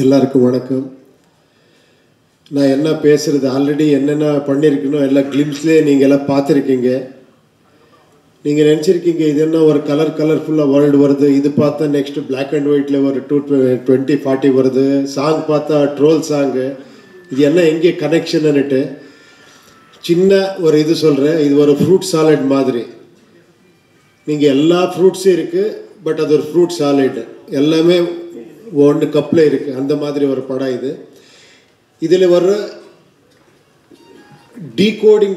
எல்லாருக்கும் வணக்கம். நான் என்ன பேசுகிறது ஆல்ரெடி என்னென்ன பண்ணியிருக்கணும் எல்லா கிளிம்ஸ்லேயே நீங்கள் எல்லாம் பார்த்துருக்கீங்க. நீங்கள் நினச்சிருக்கீங்க இது என்ன ஒரு கலர்ஃபுல்லாக வேர்ல்டு வருது, இது பார்த்தா நெக்ஸ்ட்டு பிளாக் அண்ட் ஒயிட்டில் ஒரு 2040 வருது, சாங் பார்த்தா ட்ரோல் சாங்கு, இது என்ன எங்கே கனெக்ஷன்னுட்டு சின்ன ஒரு இது சொல்கிறேன். இது ஒரு ஃப்ரூட் சாலட் மாதிரி. நீங்கள் எல்லா ஃப்ரூட்ஸும் இருக்குது, பட் அது ஒரு ஃப்ரூட் சாலட், எல்லாமே ஒன்று கப்பில் இருக்குது. அந்த மாதிரி ஒரு படம் இது. இதில் ஒரு டீகோடிங்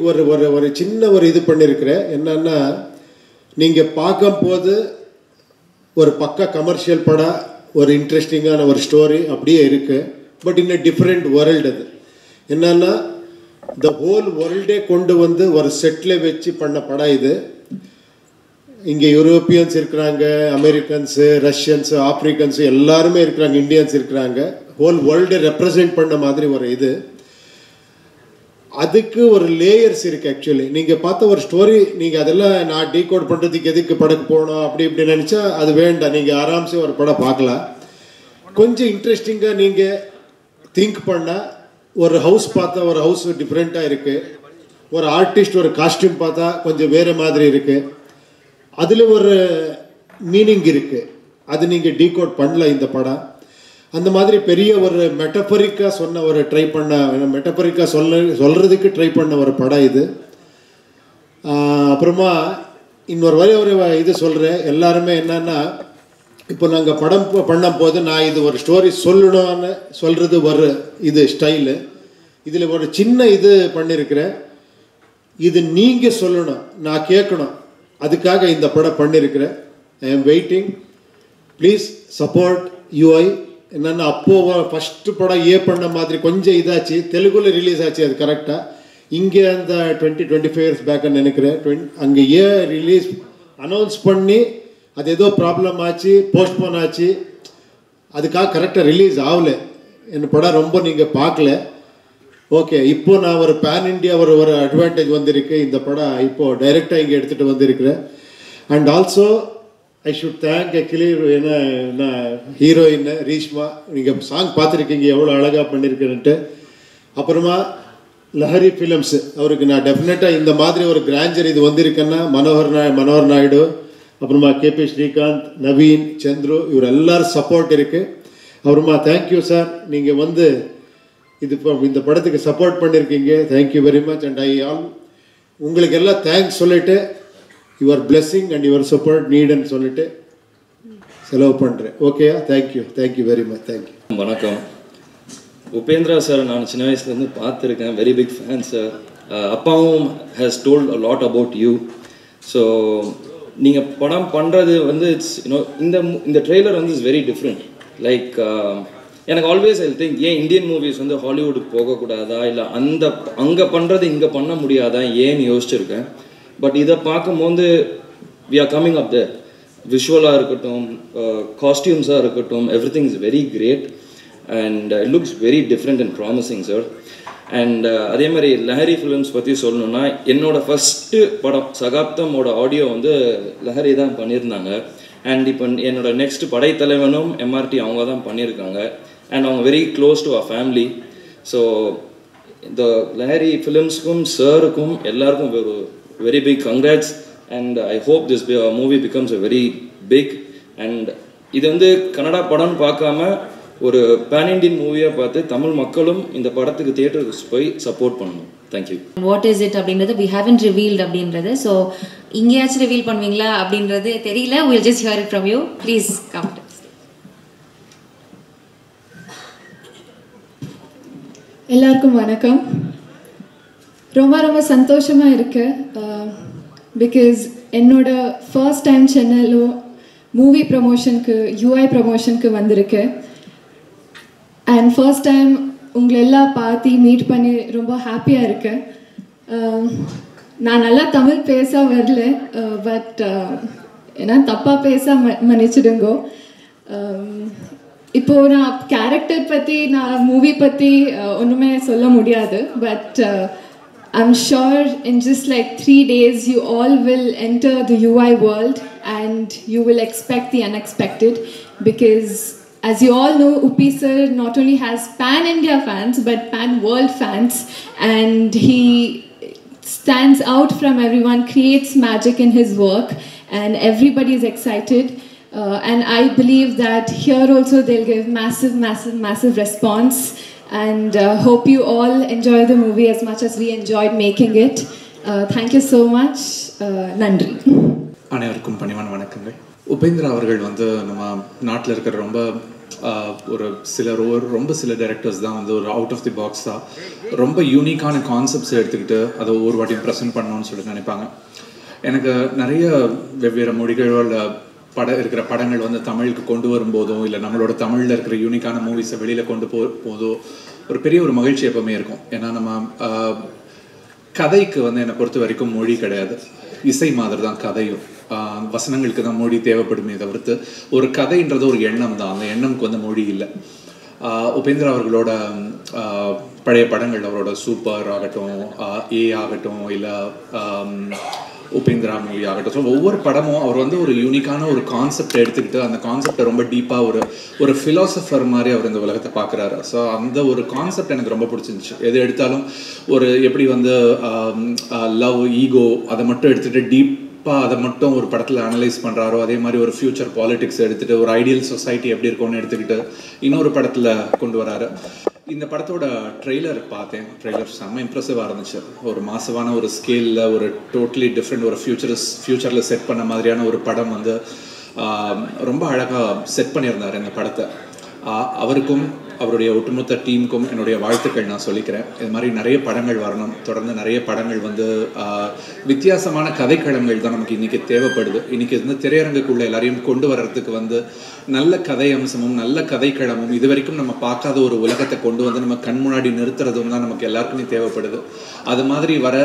ஒரு சின்ன ஒரு இது பண்ணியிருக்கிறேன். என்னன்னா, நீங்கள் பார்க்கும்போது ஒரு பக்கா கமர்ஷியல் படம், ஒரு இன்ட்ரெஸ்டிங்கான ஒரு ஸ்டோரி அப்படியே இருக்குது. But in different world. அது என்னன்னா, த ஹோல் வேர்ல்டே கொண்டு வந்து ஒரு செட்டில் வச்சு பண்ண படம் இது. இங்கே யூரோப்பியன்ஸ் இருக்கிறாங்க, அமெரிக்கன்ஸு, ரஷ்யன்ஸு, ஆப்ரிக்கன்ஸு எல்லாருமே இருக்கிறாங்க, இந்தியன்ஸ் இருக்கிறாங்க. ஹோல் வேர்ல்டை ரெப்ரசன்ட் பண்ண மாதிரி ஒரு இது. அதுக்கு ஒரு லேயர்ஸ் இருக்குது. ஆக்சுவலி நீங்கள் பார்த்த ஒரு ஸ்டோரி, நீங்கள் அதெல்லாம் நான் டீகோட் பண்ணுறதுக்கு எதுக்கு படக்கு போகணும் இப்படி நினச்சா அது வேண்டாம். நீங்கள் ஆராம்சே ஒரு படம் பார்க்கலாம். கொஞ்சம் இன்ட்ரெஸ்டிங்காக நீங்கள் திங்க் பண்ணால், ஒரு ஹவுஸ் பார்த்தா ஒரு ஹவுஸ் டிஃப்ரெண்ட்டாக இருக்குது, ஒரு ஆர்டிஸ்ட் ஒரு காஸ்டியூம் பார்த்தா கொஞ்சம் வேறு மாதிரி இருக்குது, அதில் ஒரு மீனிங் இருக்குது. அது நீங்கள் டீகோட் பண்ணல இந்த படம். அந்த மாதிரி பெரிய ஒரு மெட்டபரிக்காக சொன்ன ஒரு மெட்டபரிக்காக சொல்கிறதுக்கு ட்ரை பண்ண ஒரு படம் இது. அப்புறமா இன்னொரு ஒரு இது சொல்கிறேன். எல்லாருமே என்னன்னா, இப்போ நாங்கள் படம் பண்ணும் போது நான் இது ஒரு ஸ்டோரி சொல்லணும்னு சொல்கிறது ஒரு இது ஸ்டைலு. இதில் ஒரு சின்ன இது பண்ணியிருக்கிறேன். இது நீங்கள் சொல்லணும், நான் கேட்கணும். அதுக்காக இந்த படம் பண்ணியிருக்கிறேன். I am waiting. Please support UI. என்னென்னா, அப்போது ஃபஸ்ட்டு படம் பண்ண மாதிரி கொஞ்சம் இதாச்சு. தெலுங்குல ரிலீஸ் ஆச்சு அது கரெக்டாக. இங்கே அந்த 20-25 இயர்ஸ் பேக்குன்னு நினைக்கிறேன். அங்கே ரிலீஸ் அனௌன்ஸ் பண்ணி அது ஏதோ ப்ராப்ளம் ஆச்சு, போஸ்ட்போன் ஆச்சு. அதுக்காக கரெக்டாக ரிலீஸ் ஆகலை. என் படம் ரொம்ப நீங்கள் பார்க்கல. ஓகே, இப்போது நான் ஒரு பேன் இண்டியா ஒரு அட்வான்டேஜ் வந்திருக்கு. இந்த படம் இப்போது டைரெக்டாக இங்கே எடுத்துகிட்டு வந்திருக்கிறேன். And also I should thank actually என்ன ஹீரோயின் ரீஷ்மா. நீங்கள் சாங் பார்த்துருக்கீங்க எவ்வளோ அழகாக பண்ணியிருக்கேன்ட்டு. அப்புறமா லஹரி ஃபிலிம்ஸ் அவருக்கு நான் டெஃபினட்டாக இந்த மாதிரி ஒரு கிராண்டர் இது வந்திருக்கேன்னா மனோகர் நாயுடு, அப்புறமா கேபி ஸ்ரீகாந்த், நவீன், சந்துரு, இவர் எல்லோரும் சப்போர்ட் இருக்குது. அப்புறமா தேங்க்யூ சார், நீங்கள் வந்து இந்த படத்துக்கு சப்போர்ட் பண்ணியிருக்கீங்க. Thank you very much. அண்ட் உங்களுக்கு எல்லாம் தேங்க்ஸ் சொல்லிவிட்டு your blessing and your support நீடுன்னு சொல்லிட்டு செலவு பண்ணுறேன். ஓகேயா? Thank you very much. தேங்க்யூ. வணக்கம். உபேந்திரா சார் நான் சின்ன வயசுலேருந்து பார்த்துருக்கேன். Very big fan sir. அப்பாவும் has told a lot about you. So நீங்கள் படம் பண்ணுறது வந்து இட்ஸ் இந்த ட்ரெய்லர் வந்து இட்ஸ் வெரி டிஃப்ரெண்ட். லைக் எனக்கு ஆல்வேஸ் ஐ திங்க், ஏன் இந்தியன் மூவிஸ் வந்து ஹாலிவுட்டுக்கு போகக்கூடாதா, இல்லை அங்கே பண்ணுறது இங்கே பண்ண முடியாதா ஏன்னு யோசிச்சிருக்கேன். பட் இதை பார்க்கும்போது we are coming up there. விஷுவலாக இருக்கட்டும், காஸ்டியூம்ஸாக இருக்கட்டும், every thing is very great and it looks very different and promising sir. And அதே மாதிரி லஹரி ஃபிலிம்ஸ் பற்றி சொல்லணுன்னா, என்னோடய ஃபஸ்ட்டு படம் சகாப்தமோட ஆடியோ வந்து லஹரி தான் பண்ணியிருந்தாங்க. அண்ட் இப்போ என்னோட நெக்ஸ்ட் படைத்தலைவனும் எம்ஆர்டி அவங்க தான் பண்ணியிருக்காங்க. அண்ட் அவங்க very close to our family. So இந்த லஹரி ஃபிலிம்ஸ்க்கும் சாருக்கும் எல்லாருக்கும் ஒரு very big congrats. And I hope this movie becomes a very big. And இது வந்து கன்னடா படம்னு பார்க்காம ஒரு பேன் இண்டியன் மூவியாக பார்த்து தமிழ் மக்களும் இந்த படத்துக்கு தியேட்டருக்கு போய் சப்போர்ட் பண்ணணும். தேங்க்யூ. வாட் இஸ் இட் அப்படின்றது we haven't revealed அப்படின்றது. ஸோ இங்கேயாச்சும் ரிவீல் பண்ணுவீங்களா அப்படின்றது தெரியல. we'll just hear it from you. Please come. எல்லாருக்கும் வணக்கம். ரொம்ப சந்தோஷமாக இருக்கு. பிகாஸ் என்னோட ஃபர்ஸ்ட் டைம் சென்னையில் மூவி ப்ரமோஷனுக்கு யூஐ ப்ரமோஷனுக்கு வந்திருக்கு. அண்ட் ஃபர்ஸ்ட் டைம் உங்களை எல்லாம் பார்த்து மீட் பண்ணி ரொம்ப ஹாப்பியாக இருக்கேன். நான் நல்லா தமிழ் பேச வரல, பட் ஏன்னா தப்பாக பேச மன்னிச்சிடுங்கோ. இப்போது நான் கேரக்டர் பற்றி நான் மூவி பற்றி ஒன்றுமே சொல்ல முடியாது. But I'm sure in just like 3 days you all will enter the UI world and you will expect the unexpected, because as you all know, Uppi sir not only has pan-India fans but pan-world fans, and he stands out from everyone, creates magic in his work, and everybody is excited. And I believe that here also they'll give massive response, and hope you all enjoy the movie as much as we enjoyed making it. Thank you so much. Nandri. அனைவருக்கும் பணிவான வணக்கங்கள். உபேந்திரா அவர்கள் வந்து நம்ம நாட்டில் இருக்கிற ரொம்ப சில டைரக்டர்ஸ் தான் வந்து ஒரு அவுட் ஆஃப் தி பாக்ஸ் தான் ரொம்ப யூனிக்கான கான்செப்ட்ஸ் எடுத்துக்கிட்டு அதை ஒவ்வொரு வாட்டியும் ப்ரெசென்ட் பண்ணணும்னு சொல்லி நினைப்பாங்க. எனக்கு நிறைய வெவ்வேறு மொழிகளோட இருக்கிற படங்கள் வந்து தமிழுக்கு கொண்டு வரும்போதோ இல்லை நம்மளோட தமிழில் இருக்கிற யூனிக்கான மூவிஸை வெளியில் கொண்டு போதோ ஒரு பெரிய ஒரு மகிழ்ச்சி எப்பவுமே இருக்கும். ஏன்னா நம்ம கதைக்கு வந்து என்னை பொறுத்த வரைக்கும் மொழி கிடையாது, இசை மாதிரி தான் கதையும். வசனங்களுக்கு தான் மொழி தேவைப்படுமே தவிர்த்து ஒரு கதைன்றது ஒரு எண்ணம் தான், அந்த எண்ணம்க்கு வந்து மொழி இல்லை. உபேந்திரா அவர்களோட பழைய படங்கள், அவரோட சூப்பர் ஆகட்டும், ஏ ஆகட்டும், இல்லை உபேந்திரா மூவி ஆகட்டும், ஸோ ஒவ்வொரு படமும் அவர் வந்து ஒரு யூனிக்கான ஒரு கான்செப்டை எடுத்துக்கிட்டு அந்த கான்செப்டை ரொம்ப டீப்பாக ஒரு ஃபிலாசபர் மாதிரி அவர் இந்த உலகத்தை பார்க்குறாரு. ஸோ அந்த ஒரு கான்செப்ட் எனக்கு ரொம்ப பிடிச்சிருந்துச்சு. எது எடுத்தாலும் ஒரு எப்படி வந்து லவ், ஈகோ அதை மட்டும் எடுத்துகிட்டு டீப்பாக அதை மட்டும் ஒரு படத்தில் அனலைஸ் பண்ணுறாரோ, அதே மாதிரி ஒரு ஃப்யூச்சர் பாலிடிக்ஸ் எடுத்துகிட்டு ஒரு ஐடியல் சொசைட்டி எப்படி இருக்கும்னு எடுத்துக்கிட்டு இன்னொரு படத்தில் கொண்டு வராரு. இந்த படத்தோட ட்ரெய்லர் பார்த்தேன். ட்ரெய்லர் செம்ம இம்ப்ரெசிவாக இருந்துச்சு. ஒரு மாசமான ஒரு ஸ்கேலில் ஒரு டோட்டலி டிஃப்ரெண்ட் ஒரு ஃப்யூச்சரில் செட் பண்ண மாதிரியான ஒரு படம் வந்து ரொம்ப அழகாக செட் பண்ணியிருந்தார் இந்த படத்தை. அவருக்கும் அவருடைய ஒட்டுமொத்த டீமுக்கும் என்னுடைய வாழ்த்துக்கள் நான் சொல்லிக்கிறேன். இது மாதிரி நிறைய படங்கள் வரணும், தொடர்ந்து நிறைய படங்கள் வந்து வித்தியாசமான கதைக்களங்கள் தான் நமக்கு இன்றைக்கி தேவைப்படுது. இன்றைக்கி வந்து திரையரங்குக்குள்ளே எல்லாரையும் கொண்டு வர்றதுக்கு வந்து நல்ல கதை அம்சமும் நல்ல கதைக்களமும் இது வரைக்கும் நம்ம பார்க்காத ஒரு உலகத்தை கொண்டு வந்து நம்ம கண் முன்னாடி நிறுத்துறதும் தான் நமக்கு எல்லாருக்குமே தேவைப்படுது. அது மாதிரி வர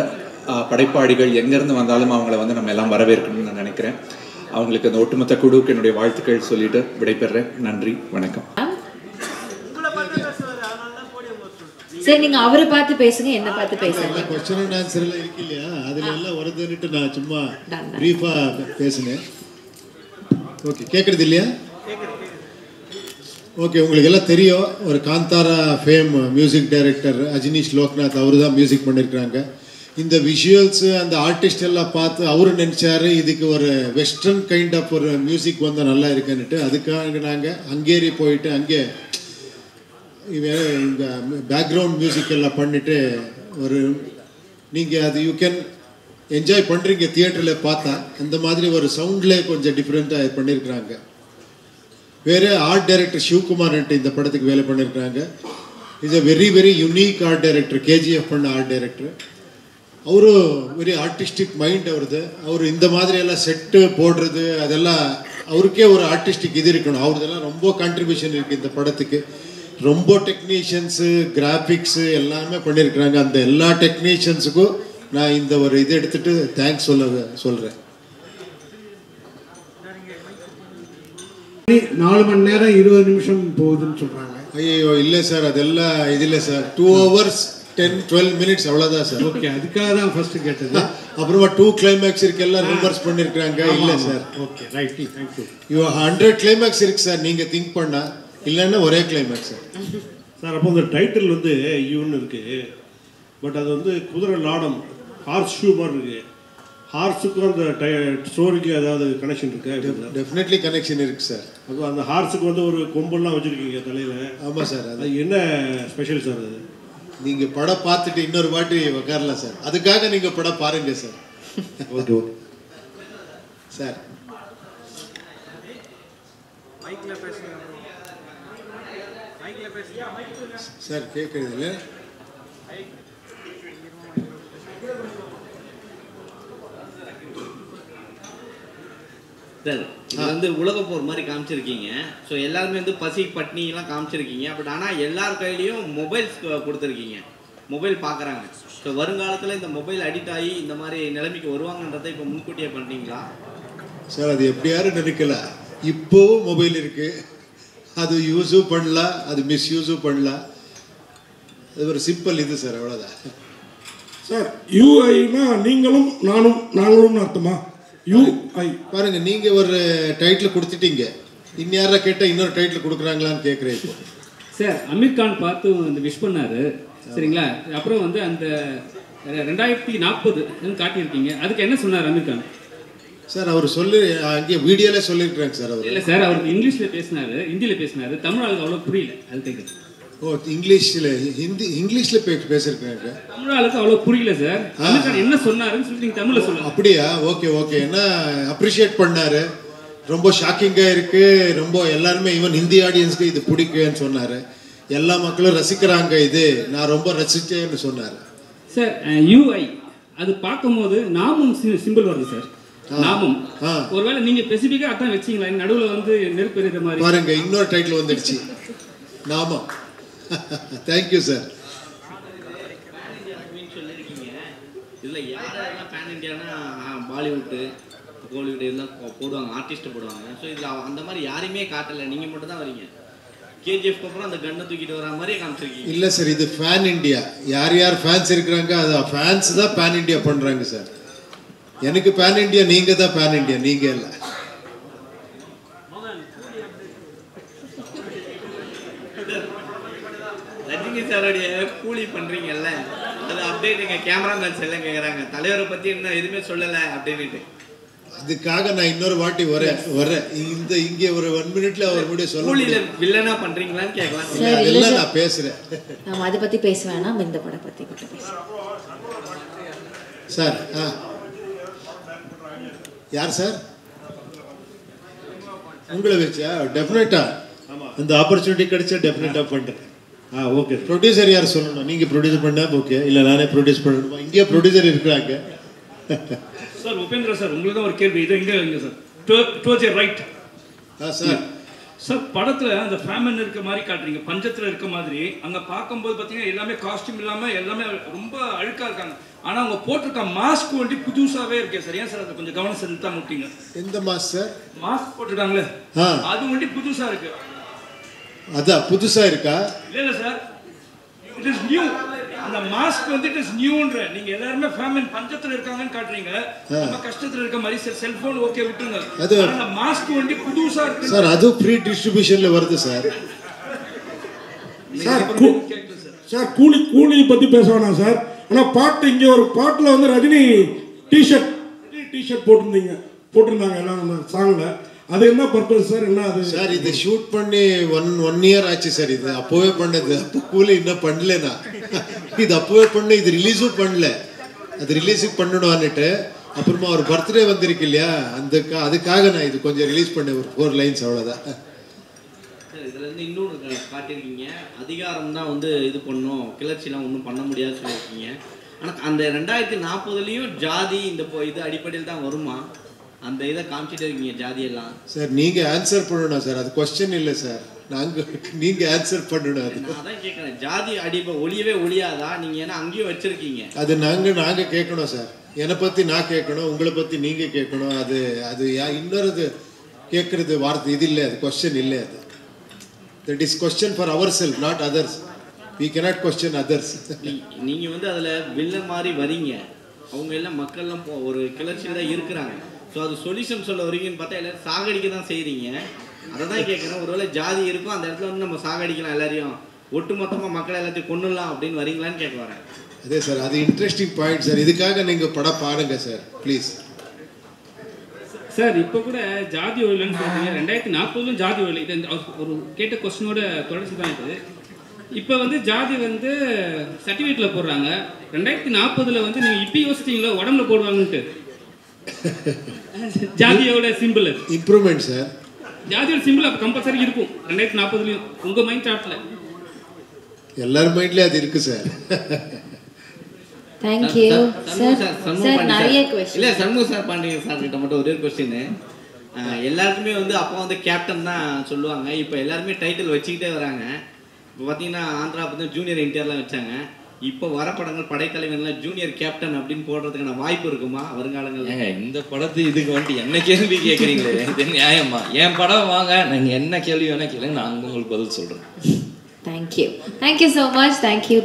படைப்பாளிகள் எங்கேருந்து வந்தாலும் அவங்கள வந்து நம்ம எல்லாம் வரவேற்கணும்னு நான் நினைக்கிறேன். அவங்களுக்கு அந்த ஒட்டுமொத்த குழுவுக்கு என்னுடைய வாழ்த்துக்கள் சொல்லிட்டு விடைபெறேன். நன்றி, வணக்கம். சரி, நீங்க அவரை பார்த்து பேசுங்க, என்ன பார்த்து பேசுங்க. क्वेश्चन அண்ட் ஆன்சர் எல்லாம் இருக்கு இல்லையா, அதுல எல்லாம் வருதுன்னுட்டு நான் சும்மா பிரீஃபா பேசுனேன். ஓகே, கேக்குறது இல்லையா? ஓகே, உங்களுக்கு எல்லாம் தெரியும், ஒரு Kantara fame music director Ajaneesh Loknath அவரு தான் மியூசிக் பண்ணியிருக்கிறாங்க. இந்த விஷுவல்ஸு அந்த ஆர்டிஸ்ட் எல்லாம் பார்த்து அவரு நினச்சாரு இதுக்கு ஒரு வெஸ்டர்ன் கைண்ட் ஆஃப் ஒரு மியூசிக் வந்து நல்லா இருக்குன்னுட்டு அதுக்காக நாங்கள் ஹங்கேரி போயிட்டு அங்கே இந்த பேக்ரவுண்ட் மியூசிக் எல்லாம் பண்ணிவிட்டு ஒரு நீங்கள் அது யூ கேன் என்ஜாய் பண்ணுறீங்க தியேட்டரில் பார்த்தா. அந்த மாதிரி ஒரு சவுண்ட்லேயே கொஞ்சம் டிஃப்ரெண்ட்டாக பண்ணியிருக்கிறாங்க. வேறு ஆர்ட் டைரக்டர் சிவகுமார்ன்ட்டு இந்த படத்துக்கு வேலை பண்ணியிருக்கிறாங்க. Is a very very unique art director, KGF பண்ண ஆர்ட் டைரக்டர். அவரு வெரி ஆர்டிஸ்டிக் மைண்ட் அவருது. அவர் இந்த மாதிரி எல்லாம் செட்டு போடுறது அதெல்லாம் அவருக்கே ஒரு ஆர்டிஸ்டிக் இது இருக்கணும். அவருதெல்லாம் ரொம்ப கான்ட்ரிபியூஷன் இருக்குது இந்த படத்துக்கு. ரொம்ப டெக்னீஷியன்ஸு, கிராஃபிக்ஸு எல்லாமே பண்ணியிருக்கிறாங்க. அந்த எல்லா டெக்னீஷியன்ஸுக்கும் நான் இந்த ஒரு இது எடுத்துகிட்டு தேங்க்ஸ் சொல்கிறேன். 4 மணி நேரம் 20 நிமிஷம் போகுதுன்னு சொல்கிறாங்க. ஐயோ இல்லை சார், அதெல்லாம் இது இல்லை சார். 2 hours 10-12 minutes அவ்வளோதான் சார். ஓகே, அதுக்காக தான் ஃபர்ஸ்ட் கேட்டது. அப்புறமா 2 கிளைமேக்ஸ் இருக்கு, எல்லாம் ரிவர்ஸ் பண்ணியிருக்கிறாங்க. இல்லை sir. Okay, right, thank you. 100 climax இருக்கு சார், நீங்கள் திங்க் பண்ணால். இல்லைன்னா ஒரே கிளைமேக்ஸ் சார். சார், அப்போ இந்த டைட்டில் வந்து யூன்னு இருக்குது, பட் அது வந்து குதிரை லாடம், ஹார்ஸ் ஷூ மாதிரி இருக்குது. ஹார்ஸுக்கும் அந்த ஸ்டோரிக்கு ஏதாவது கனெக்ஷன் இருக்கா? டெஃபினெட்லி கனெக்ஷன் இருக்குது சார். அப்போ அந்த ஹார்ஸுக்கு வந்து ஒரு கொம்பெல்லாம் வச்சுருக்கீங்க தலையில். ஆமாம் சார். அது என்ன ஸ்பெஷல் சார்? அது நீங்கள் படம் பார்த்துட்டு இன்னொரு வாட்டி உட்காரலாம் சார். அதுக்காக நீங்கள் படம் பாருங்கள் sir. Okay okay sir. Sir கேட்குறது இல்லை. சார், இது வந்து உலக போர் மாதிரி காமிச்சிருக்கீங்க. ஸோ எல்லாருமே வந்து பசி பட்னிலாம் காமிச்சிருக்கீங்க. பட் ஆனால் எல்லார் கையிலையும் மொபைல்ஸ் கொடுத்துருக்கீங்க, மொபைல் பார்க்குறாங்க. ஸோ வருங்காலத்தில் இந்த மொபைல் அடிக்ட் ஆகி இந்த மாதிரி நிலைமைக்கு வருவாங்கன்றதை இப்போ முன்கூட்டியே பண்ணுறீங்களா சார்? அது எப்படி யாரும் நினைக்கல. இப்போவும் மொபைல் இருக்குது, அது யூஸும் பண்ணலாம், அது மிஸ்யூஸும் பண்ணலாம். அது ஒரு சிம்பிள் இது சார், அவ்வளோதான் சார். யூஐனா நீங்களும் நாங்களும் அர்த்தமா? யூஐ பாருங்க, நீங்கள் ஒரு டைட்டில் கொடுத்துட்டீங்க, இன்யாரா கேட்டால் இன்னொரு டைட்டில் கொடுக்குறாங்களான்னு கேட்குறேன் இப்போ. சார் அமீர் கான் பார்த்து அந்த விஷ் பண்ணாரு சரிங்களா. அப்புறம் வந்து அந்த 2040 காட்டியிருக்கீங்க, அதுக்கு என்ன சொன்னார் அமீர் கான்? சார் அவர் சொல்லி அங்கே வீடியோவில் சொல்லியிருக்கிறாங்க சார். அவர் இல்லை சார், அவர் இங்கிலீஷில் பேசினாரு, ஹிந்தியில் பேசினாரு, தமிழ் ஆளுக்கு அவ்வளோ புரியல, அது கேட்குது. ஓ இங்கிலீஷில் இங்கிலீஷில் பேசியிருக்காங்க. தமிழ் ஆளுக்கு அவ்வளோ புரியல சார். அமீர் கான் என்ன சொன்னாருன்னு சொல்லிட்டு நீங்கள் தமிழில் சொல்லுங்கள். அப்படியா? Okay okay. என்ன அப்ரிஷியேட் பண்ணார், ரொம்ப ஷாக்கிங்காக இருக்குது, ரொம்ப எல்லாருமே ஈவன் ஹிந்தி ஆடியன்ஸ்க்கு இது பிடிக்குன்னு சொன்னார், எல்லா மக்களும் ரசிக்கிறாங்க, இது நான் ரொம்ப ரசித்தேன்னு சொன்னார். சார் யூஐ அது பார்க்கும்போது நாமும் சிம்பிள் வருது சார். நாமும் ஒருவேளை நீங்கள் ஸ்பெசிஃபிக்காக அதான் வச்சிங்களா? நடுவில் வந்து நெருப்பு எறிகிற மாதிரி பாருங்க, இன்னொரு டைட்டில் வந்துடுச்சு, நாமம். Thank you sir. இதில் யாரெல்லாம் பேன் இண்டியானா பாலிவுட்டு கோலிவுட் இதெல்லாம் போடுவாங்க, ஆர்டிஸ்ட்டை போடுவாங்க. ஸோ இதில் அந்த மாதிரி யாரையுமே காட்டலை, நீங்கள் மட்டும் தான் வரீங்க. கேஜிஎஃப்க்கு அப்புறம் அந்த கண்ணை தூக்கிட்டு வர மாதிரியே காமிச்சிருக்கீங்க. இல்லை சார், இது ஃபேன் இண்டியா. யார் யார் ஃபேன்ஸ் இருக்கிறாங்க அது ஃபேன்ஸ் தான் பேன் இண்டியா பண்ணுறாங்க சார். எனக்கு பேன் இண்டியா, நீங்கள் தான் பேன் இண்டியா, நீங்கள் இல்லை. ரஜினி சாரோடைய கூலி பண்ணுறீங்கல்ல, அது அப்டேட் எங்கள் கேமராமேன்ஸ் எல்லாம் கேட்குறாங்க, தலைவரை பற்றி இன்னும் எதுவுமே சொல்லலை அப்படின்ட்டு. அதுக்காக நான் இன்னொரு வாட்டி வரேன் இந்த இங்கே ஒரு 1 மினிட்ல அவர் கூட சொல்ல வில்லனா பண்றீங்களான்னு கேட்கலாம். அதெல்லாம் நான் பேசுறேன். நாம அதை பத்தி பேச வேணாம், இந்த படம் பத்தி மட்டும் பேசுறோம் சார். யார் சார் உங்களை வச்சா? டெஃபினட்டா அந்த ஆப்பர்ச்சுனிட்டி கிடைச்சா டெஃபினட்டா பண்றேன். ஓகே. ப்ரொடியூசர் யார் சொல்லணும்? நீங்க ப்ரொடியூஸ் பண்ணா ஓகே, இல்லை நானே ப்ரொடியூஸ் பண்ணணுமா? இங்கே ப்ரொடியூசர் இருக்கிறாங்க. சார் உபேந்திரா சார், உங்களுக்கு தான் ஒரு கேள்வி. இது எங்கே sir towards your right. Sir sir படத்தில் அந்த ஃபேமன் இருக்க மாதிரி காட்டுறீங்க, பஞ்சத்தில் இருக்க மாதிரி. அங்கே பார்க்கும்போது பார்த்தீங்கன்னா எல்லாமே காஸ்டியூம் இல்லாமல் எல்லாமே ரொம்ப அழுக்காக இருக்காங்க. ஆனால் அவங்க போட்டிருக்க மாஸ்க் வந்து புதுசாகவே இருக்கே சார். ஏன் சார் அதை கொஞ்சம் கவனம் செலுத்தா முட்டிங்க? எந்த மாஸ்க் சார்? மாஸ்க் போட்டிருக்காங்களே அது வந்து புதுசாக இருக்கு. அதான் புதுசாக இருக்கா? இல்லை சார், இட் இஸ் நியூ. அந்த மாஸ்க் வந்து இட் இஸ் நியூன்ற. நீங்க எல்லாரும் ஃபேமிலி பஞ்சத்துல இருக்காங்கன்னு காட்டுறீங்க, நம்ம கஷ்டத்துல இருக்க மாதிரி. சார் செல்போன் ஓகே விட்டுங்க, அது அந்த மாஸ்க் வந்து புதுசா இருக்கு சார். அது ஃப்ரீ டிஸ்ட்ரிபியூஷன்ல வருது சார். சார் கூலி பத்தி பேச வேணாம் சார். ஆனா பாட்டு இங்க ஒரு பாட்டுல வந்து ரஜினி டிஷர்ட் போட்டிருந்தாங்க எல்லாம் சாங்ல. அது என்ன பர்பஸ் சார்? என்ன அது சார்? இது ஷூட் பண்ணி ஒன் இயர் ஆச்சு சார். இது அப்போவே பண்ணது. அப்போ கூலி இன்னும் பண்ணலனா, இது அப்போவே பண்ண, இது ரிலீஸும் பண்ணல. அது ரிலீஸுக்கு பண்ணணும்னுட்டு அப்புறமா ஒரு பர்த்டே வந்திருக்கு இல்லையா, அதுக்காக நான் இது கொஞ்சம் ரிலீஸ் பண்ணேன், ஒரு 4 லைன்ஸ் அவ்வளோதான். இதுல இருந்து இன்னொன்று காட்டியிருக்கீங்க, அதிகாரம் தான் வந்து இது பண்ணும், கிளர்ச்சிலாம் ஒன்றும் பண்ண முடியாது சொல்லியிருக்கீங்க. ஆனால் அந்த 2040 ஜாதி இந்த இது அடிப்படையில் தான் வருமா? அந்த இதை காமிச்சிட்டு இருக்கீங்க ஜாதியெல்லாம். சார் நீங்கள் ஆன்சர் பண்ணணும் சார், அது கொஸ்டின் இல்லை சார். நீங்கள் ஆன்சர் பண்ணணும். அது நான் தான் கேட்குறேன், ஜாதி ஒளியவே ஒளியாதா? நீங்கள் ஏன்னா அங்கேயும் வச்சுருக்கீங்க. அது நாங்கள் கேட்கணும் சார். என்னை பற்றி நான் கேட்கணும், உங்களை பற்றி நீங்கள் கேட்கணும். அது இன்னொரு கேட்குறது வார்த்தை இது இல்லை, அது கொஸ்டின் இல்லை. அது that is question for our self, not others. We cannot question others. நீங்கள் வந்து அதில் வில்லன் மாதிரி வரீங்க, அவங்க எல்லாம் மக்கள்லாம் ஒரு கிளர்ச்சியில் தான் இருக்கிறாங்க. ஸோ அது சொல்யூஷன் சொல்ல வரீங்கன்னு பார்த்தா எல்லாரும் சாகடிக்க தான் செய்கிறீங்க. அதை தான் கேட்குறேன், ஒருவேளை ஜாதி இருக்கும் அந்த இடத்துல வந்து நம்ம சாகடிக்கலாம், எல்லாரையும் ஒட்டு மொத்தமாக மக்களை எல்லாத்தையும் கொண்டுடலாம் அப்படின்னு வரீங்களான்னு கேட்க வரேன். அதே சார், அது இன்ட்ரெஸ்டிங் பாயிண்ட் சார். இதுக்காக நீங்கள் படம் பாருங்க சார் ப்ளீஸ். சார் இப்போ கூட ஜாதி ஒழிலன்னு சொல்றீங்க, 2040 ஜாதி ஒழில். இது ஒரு கேட்ட கொஸ்டினோட தொடர்ச்சி தான் இது. இப்போ வந்து ஜாதி வந்து சர்டிஃபிகேட்டில் போடுறாங்க, 2040 வந்து நீங்கள் இப்போ யோசிச்சிங்களா உடம்புல போடுவாங்கன்ட்டு? ஜாதியோட சிம்பிள் இம்ப்ரூவ்மெண்ட் சார். ஜாதியோட சிம்பிள் அப்போ கம்பல்சரி இருக்கும் 2040 உங்கள் மைண்ட் தாட்டில். எல்லார் மைண்ட்லேயும் அது இருக்கு சார். Thank you sir. சார் நிறைய क्वेश्चन இல்லை, சண்முக சார் பாண்டிய சார் கிட்ட மட்டும் ஒரே கொஸ்டின். எல்லாருக்குமே வந்து அப்போ வந்து கேப்டன் தான் சொல்லுவாங்க, இப்போ எல்லாருமே டைட்டில் வச்சுக்கிட்டே வராங்க. இப்போ பார்த்தீங்கன்னா ஆந்திரா பற்றி ஜூனியர் என்டிஆர்லாம் வச்சாங்க. இப்போ வர படங்கள் படைத்தலைவன்லாம் ஜூனியர் கேப்டன் அப்படின்னு போடுறதுக்கான வாய்ப்பு இருக்குமா வருங்காலங்கள்? இந்த படத்து இதுக்கு வந்துட்டு என்ன கேள்வி கேட்குறீங்களே, இது நியாயமா? என் படம் வாங்க, நீங்கள் என்ன கேள்வி வேணா கேளுங்க, நான் உங்களுக்கு பதில் சொல்கிறேன். Thank you so much. தேங்க்யூ.